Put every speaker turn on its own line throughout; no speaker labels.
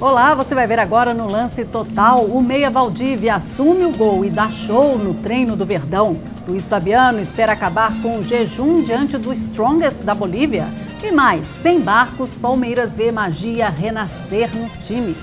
Olá, você vai ver agora no Lance Total. O meia Valdívia assume o gol e dá show no treino do Verdão. Luiz Fabiano espera acabar com o jejum diante do Strongest da Bolívia. E mais, sem Barcos, Palmeiras vê magia renascer no time.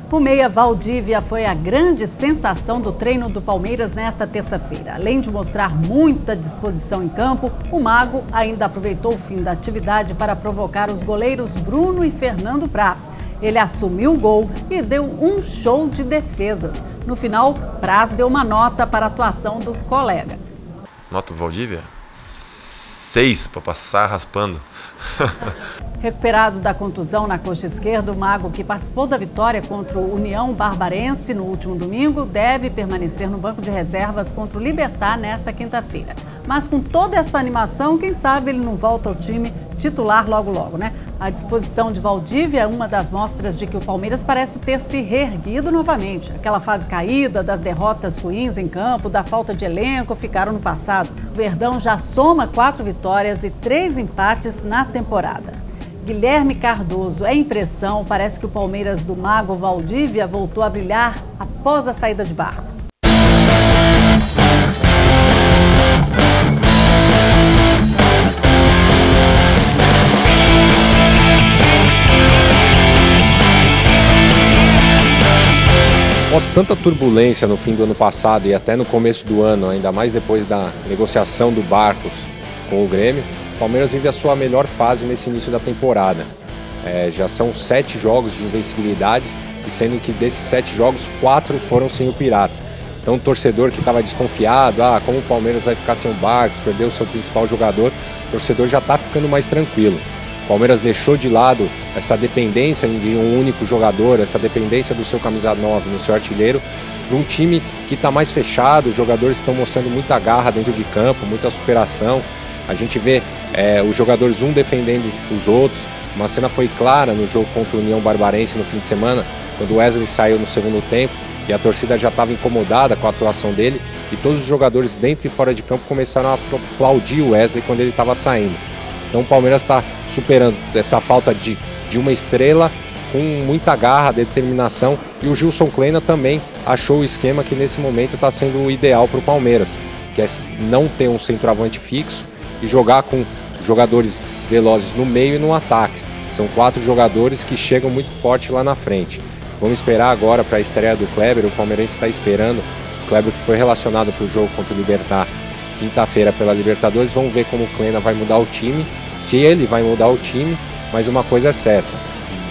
O meia Valdívia foi a grande sensação do treino do Palmeiras nesta terça-feira. Além de mostrar muita disposição em campo, o Mago ainda aproveitou o fim da atividade para provocar os goleiros Bruno e Fernando Praz. Ele assumiu o gol e deu um show de defesas. No final, Praz deu uma nota para a atuação do colega.
Nota do Valdívia? 6 para passar raspando.
Recuperado da contusão na coxa esquerda, o Mago, que participou da vitória contra o União Barbarense no último domingo, deve permanecer no banco de reservas contra o Libertad nesta quinta-feira. Mas com toda essa animação, quem sabe ele não volta ao time titular logo, né? A disposição de Valdívia é uma das mostras de que o Palmeiras parece ter se reerguido novamente. Aquela fase caída, das derrotas ruins em campo, da falta de elenco, ficaram no passado. O Verdão já soma 4 vitórias e 3 empates na temporada. Guilherme Cardoso, é impressão, parece que o Palmeiras do Mago Valdívia voltou a brilhar após a saída de Barcos.
Após tanta turbulência no fim do ano passado e até no começo do ano, ainda mais depois da negociação do Barcos com o Grêmio, o Palmeiras vive a sua melhor fase nesse início da temporada. Já são 7 jogos de invencibilidade, e sendo que desses 7 jogos, 4 foram sem o Pirata. Então o torcedor que estava desconfiado, como o Palmeiras vai ficar sem o Barcos, perdeu o seu principal jogador, o torcedor já está ficando mais tranquilo. O Palmeiras deixou de lado essa dependência de um único jogador, essa dependência do seu camisa 9, no seu artilheiro, para um time que está mais fechado, os jogadores estão mostrando muita garra dentro de campo, muita superação. A gente vê os jogadores defendendo os outros. Uma cena foi clara no jogo contra o União Barbarense no fim de semana, quando o Wesley saiu no segundo tempo e a torcida já estava incomodada com a atuação dele, e todos os jogadores dentro e fora de campo começaram a aplaudir o Wesley quando ele estava saindo. Então o Palmeiras está superando essa falta de uma estrela com muita garra, determinação, e o Gilson Kleina também achou o esquema que nesse momento está sendo o ideal para o Palmeiras, que é não ter um centroavante fixo e jogar com jogadores velozes no meio e no ataque. São 4 jogadores que chegam muito forte lá na frente. Vamos esperar agora para a estreia do Kleber. O palmeirense está esperando. O Kleber, que foi relacionado para o jogo contra o Libertad quinta-feira pela Libertadores. Vamos ver como o Kleina vai mudar o time, se ele vai mudar o time, mas uma coisa é certa,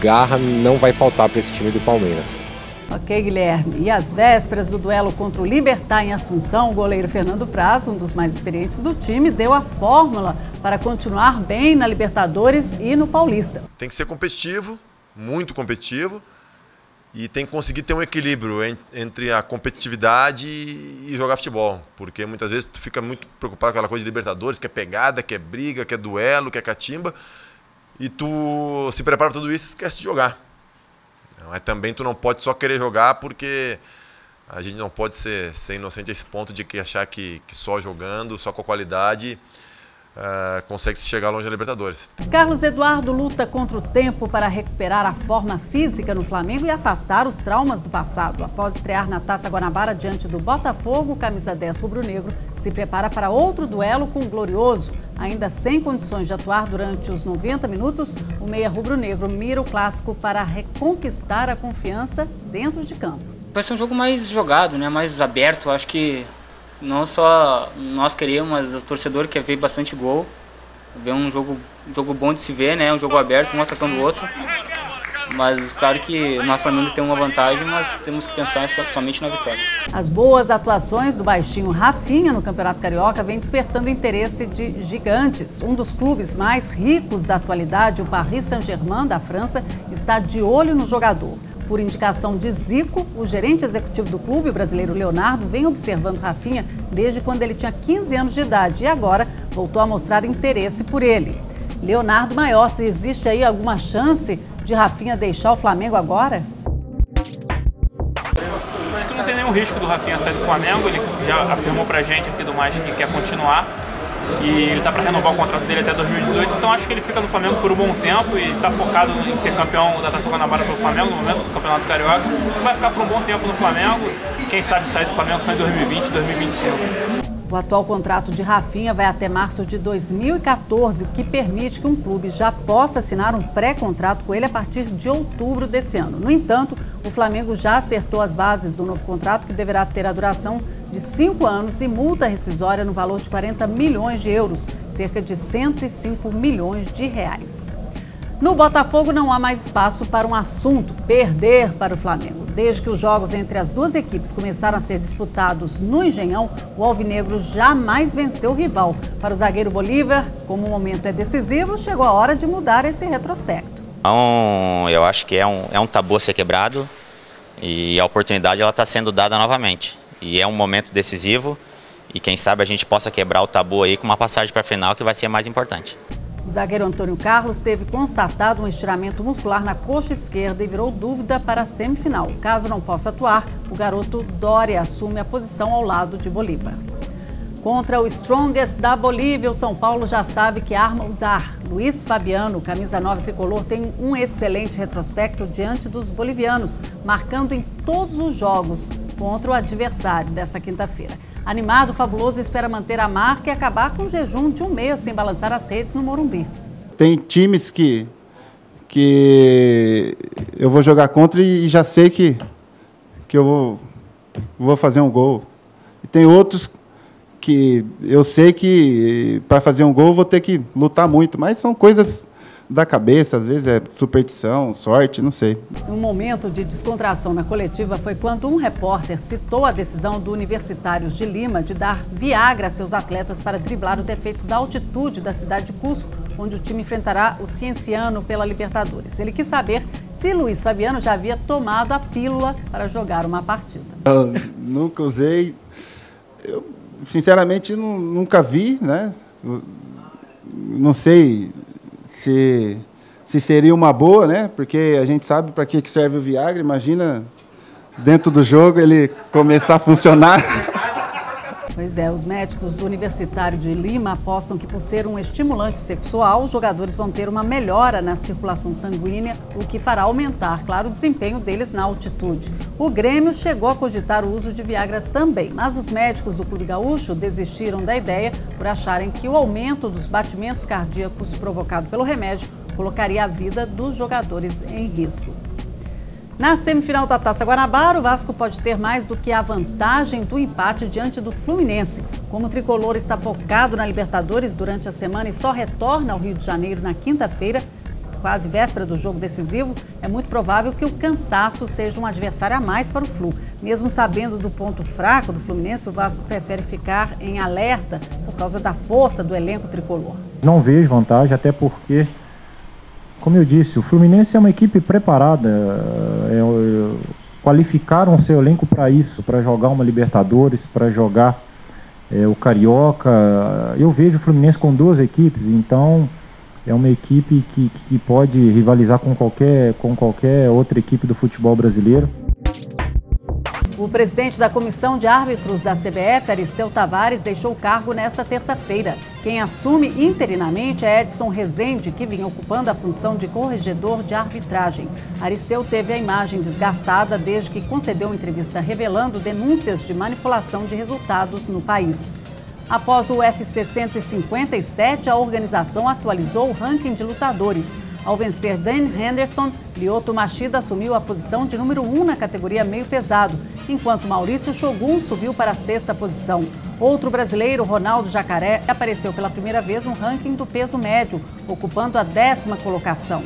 garra não vai faltar para esse time do Palmeiras.
Ok, Guilherme. E às vésperas do duelo contra o Libertad em Assunção, o goleiro Fernando Praz, um dos mais experientes do time, deu a fórmula para continuar bem na Libertadores e no Paulista.
Tem que ser competitivo, muito competitivo, e tem que conseguir ter um equilíbrio entre a competitividade e jogar futebol, porque muitas vezes tu fica muito preocupado com aquela coisa de Libertadores, que é pegada, que é briga, que é duelo, que é catimba, e tu se prepara para tudo isso e esquece de jogar. Mas também tu não pode só querer jogar, porque a gente não pode ser inocente a esse ponto de que achar que só jogando, só com a qualidade, consegue se chegar longe na Libertadores.
Carlos Eduardo luta contra o tempo para recuperar a forma física no Flamengo e afastar os traumas do passado. Após estrear na Taça Guanabara diante do Botafogo, o camisa 10 rubro-negro se prepara para outro duelo com o Glorioso. Ainda sem condições de atuar durante os 90 minutos, o meia rubro-negro mira o clássico para reconquistar a confiança dentro de campo.
Vai ser um jogo mais jogado, né? Mais aberto. Acho que não só nós queremos, mas o torcedor quer ver bastante gol. Ver um jogo bom de se ver, né? Um jogo aberto, um atacando o outro. Mas claro que o nosso Flamengo tem uma vantagem, mas temos que pensar somente na vitória.
As boas atuações do baixinho Rafinha no Campeonato Carioca vem despertando interesse de gigantes. Um dos clubes mais ricos da atualidade, o Paris Saint-Germain da França, está de olho no jogador. Por indicação de Zico, o gerente executivo do clube, o brasileiro Leonardo, vem observando Rafinha desde quando ele tinha 15 anos de idade e agora voltou a mostrar interesse por ele. Leonardo Maior, se existe aí alguma chance de Rafinha deixar o Flamengo agora?
Acho que não tem nenhum risco do Rafinha sair do Flamengo, ele já afirmou pra gente e tudo mais que quer continuar. e ele está para renovar o contrato dele até 2018, então acho que ele fica no Flamengo por um bom tempo e está focado em ser campeão da Taça Guanabara pelo Flamengo no momento do Campeonato Carioca. Vai ficar por um bom tempo no Flamengo e quem sabe sair do Flamengo só em 2020, 2025.
O atual contrato de Rafinha vai até março de 2014, o que permite que um clube já possa assinar um pré-contrato com ele a partir de outubro desse ano. No entanto, o Flamengo já acertou as bases do novo contrato, que deverá ter a duração de 5 anos e multa rescisória no valor de 40 milhões de euros, cerca de 105 milhões de reais. No Botafogo não há mais espaço para um assunto: perder para o Flamengo. Desde que os jogos entre as duas equipes começaram a ser disputados no Engenhão, o alvinegro jamais venceu o rival. Para o zagueiro Bolívar, como o momento é decisivo, chegou a hora de mudar esse retrospecto.
Então, eu acho que é um tabu a ser quebrado e a oportunidade ela está sendo dada novamente. E é um momento decisivo e quem sabe a gente possa quebrar o tabu aí com uma passagem para a final que vai ser mais importante.
O zagueiro Antônio Carlos teve constatado um estiramento muscular na coxa esquerda e virou dúvida para a semifinal. Caso não possa atuar, o garoto Doria assume a posição ao lado de Bolívar. Contra o Strongest da Bolívia, o São Paulo já sabe que arma usar. Luiz Fabiano, camisa 9 tricolor, tem um excelente retrospecto diante dos bolivianos, marcando em todos os jogos contra o adversário desta quinta-feira. Animado, o Fabuloso espera manter a marca e acabar com o jejum de um mês sem balançar as redes no Morumbi.
Tem times que eu vou jogar contra e já sei que eu vou fazer um gol. E tem outros que eu sei que para fazer um gol eu vou ter que lutar muito, mas são coisas da cabeça, às vezes é superstição, sorte, não sei.
Um momento de descontração na coletiva foi quando um repórter citou a decisão do Universitários de Lima de dar Viagra a seus atletas para driblar os efeitos da altitude da cidade de Cusco, onde o time enfrentará o Cienciano pela Libertadores. Ele quis saber se Luiz Fabiano já havia tomado a pílula para jogar uma partida.
Eu nunca usei, eu sinceramente nunca vi, né? Não sei se seria uma boa, né? Porque a gente sabe para que serve o Viagra. Imagina dentro do jogo ele começar a funcionar.
Pois é, os médicos do Universitário de Lima apostam que, por ser um estimulante sexual, os jogadores vão ter uma melhora na circulação sanguínea, o que fará aumentar, claro, o desempenho deles na altitude. O Grêmio chegou a cogitar o uso de Viagra também, mas os médicos do Clube Gaúcho desistiram da ideia por acharem que o aumento dos batimentos cardíacos provocado pelo remédio colocaria a vida dos jogadores em risco. Na semifinal da Taça Guanabara, o Vasco pode ter mais do que a vantagem do empate diante do Fluminense. Como o tricolor está focado na Libertadores durante a semana e só retorna ao Rio de Janeiro na quinta-feira, quase véspera do jogo decisivo, é muito provável que o cansaço seja um adversário a mais para o Flu. Mesmo sabendo do ponto fraco do Fluminense, o Vasco prefere ficar em alerta por causa da força do elenco tricolor.
Não vejo vantagem, até porque, como eu disse, o Fluminense é uma equipe preparada, qualificaram o seu elenco para isso, para jogar uma Libertadores, para jogar o Carioca. Eu vejo o Fluminense com duas equipes, então é uma equipe que pode rivalizar com qualquer outra equipe do futebol brasileiro.
O presidente da Comissão de Árbitros da CBF, Aristeu Tavares, deixou o cargo nesta terça-feira. Quem assume interinamente é Edson Rezende, que vinha ocupando a função de corregedor de arbitragem. Aristeu teve a imagem desgastada desde que concedeu uma entrevista revelando denúncias de manipulação de resultados no país. Após o UFC 157, a organização atualizou o ranking de lutadores. Ao vencer Dan Henderson, Lyoto Machida assumiu a posição de número 1 na categoria meio pesado, enquanto Maurício Shogun subiu para a 6ª posição. Outro brasileiro, Ronaldo Jacaré, apareceu pela primeira vez no ranking do peso médio, ocupando a 10ª colocação.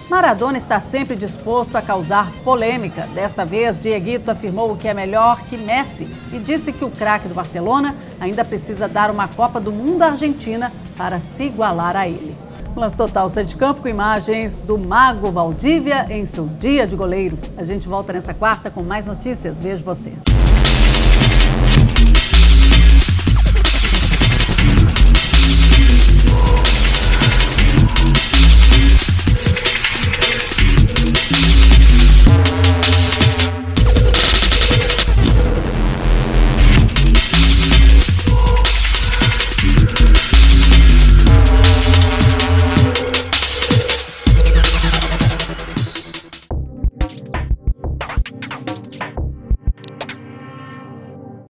Maradona está sempre disposto a causar polêmica. Desta vez, Dieguito afirmou que é melhor que Messi e disse que o craque do Barcelona ainda precisa dar uma Copa do Mundo à Argentina para se igualar a ele. Lance Total sai de campo com imagens do Mago Valdívia em seu dia de goleiro. A gente volta nessa quarta com mais notícias. Vejo você.